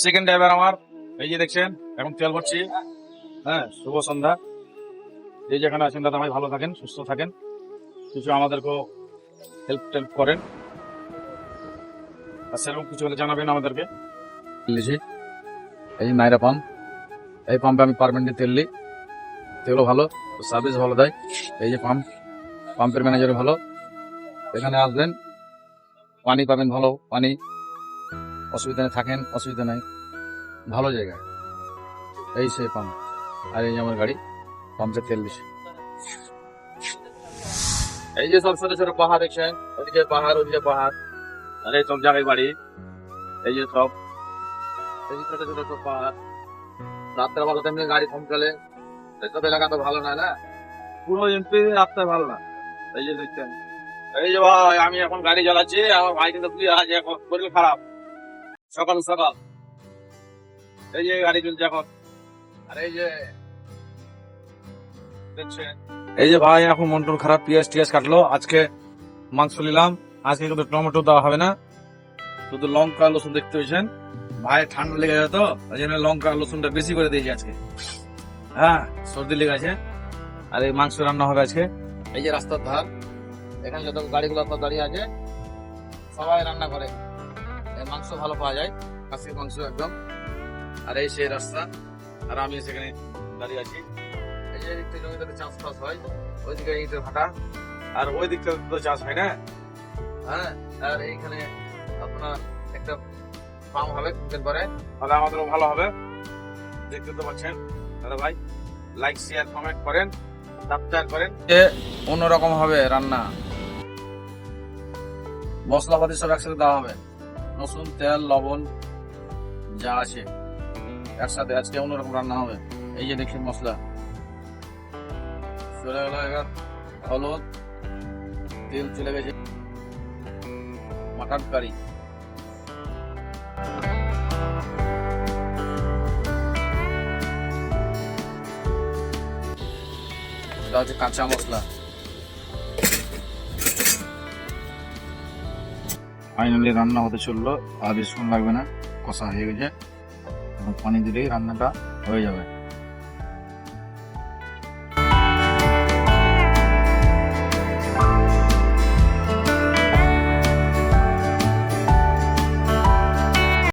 Second driver আমার, এই যে দেখছেন এখন তেল ভরছি। হ্যাঁ, শুভ সন্ধ্যা। এই যেখানে আছেন দাদা ভাই, ভালো থাকেন, সুস্থ থাকেন, কিছু আমাদেরকেও হেল্প টেল্প করেন, আর সেরকম কিছু হলে জানাবেন আমাদেরকে। এই যে নাইরা পাম্প, এই পাম্পে আমি পারমানেন্টলি তেল নিই, তেলও ভালো, সার্ভিস ভালো দেয়। এই যে পাম্পের ম্যানেজারও ভালো। এখানে আসবেন, পানি পাবেন ভালো পানি, অসুবিধা নেই, থাকেন অসুবিধা নাই, ভালো জায়গা। এই সেই পাম্প, আর এই যে আমার গাড়ি, পাম্পে তেল দিছে। এই যে সব ছোট ছোট পাহাড় দেখছেন, ওদিকে পাহাড় ওদিকে পাহাড়, আর এই সব জায়গায় বাড়ি। এই যে সব, এই যে ছোট ছোট সব পাহাড়। রাত্রে ভালো তেমনি গাড়ি থমকালে, এইসব এলাকা তো ভালো না, না পুরো এমপি রাস্তায় ভালো না। এই যে দেখছেন, এই যে ভাই আমি এখন গাড়ি চালাচ্ছি, আমার ভাই কিন্তু আজ এখন শরীর খারাপ, সকাল সকাল। এই যে গাড়ি চলছে এখন, আর এই যে দেখছেন, এই যে ভাই এখন মন টন খারাপ, পিঁয়াজ টিয়াজ কাটলো। আজকে মাংস নিলাম, আজকে কিন্তু টমেটো দেওয়া হবে না, শুধু লঙ্কা রসুন দেখতে হয়েছেন। ভাই ঠান্ডা লেগে যায় তো, ওই জন্য লঙ্কা রসুনটা বেশি করে দিয়েছি আজকে। হ্যাঁ, সর্দি লেগে আছে। আর এই মাংস রান্না হবে আজকে। এই যে রাস্তার ধার, এখানে যত গাড়িগুলো দাঁড়িয়ে আছে সবাই রান্না করে, এই মাংস ভালো পাওয়া যায়, খাসির মাংস একদম। আর এই সেই রাস্তা, আর আমি সেখানে দাঁড়িয়ে আছি। এই যে দিক থেকে জমিতে চাষবাস হয়, ওইদিকে ইটের ভাটা, আর ওই দিক থেকে তো চাষ হয় না। হ্যাঁ, আর এইখানে আপনার একটা ফার্ম হবে কিছুদিন পরে, তাহলে আমাদেরও ভালো হবে। দেখতে তো পাচ্ছেন দাদা ভাই, লাইক শেয়ার কমেন্ট করেন, সাবস্ক্রাইব করেন। অন্যরকম হবে রান্না, মশলাপাতি সব একসাথে দেওয়া হবে, রসুন তেল লবণ যা আছে একসাথে, আজকে অন্যরকম রান্না হবে। এই যে দেখছেন মশলা চলে গেল, এবার হলুদ তেল চলে গেছে, মাটন কারি। এটা হচ্ছে কাঁচা মশলা। ফাইনালি রান্না হতে চললো, আর বেশিক্ষণ লাগবে না, কষা হয়ে গেছে, পানি দিলেই রান্নাটা হয়ে যাবে।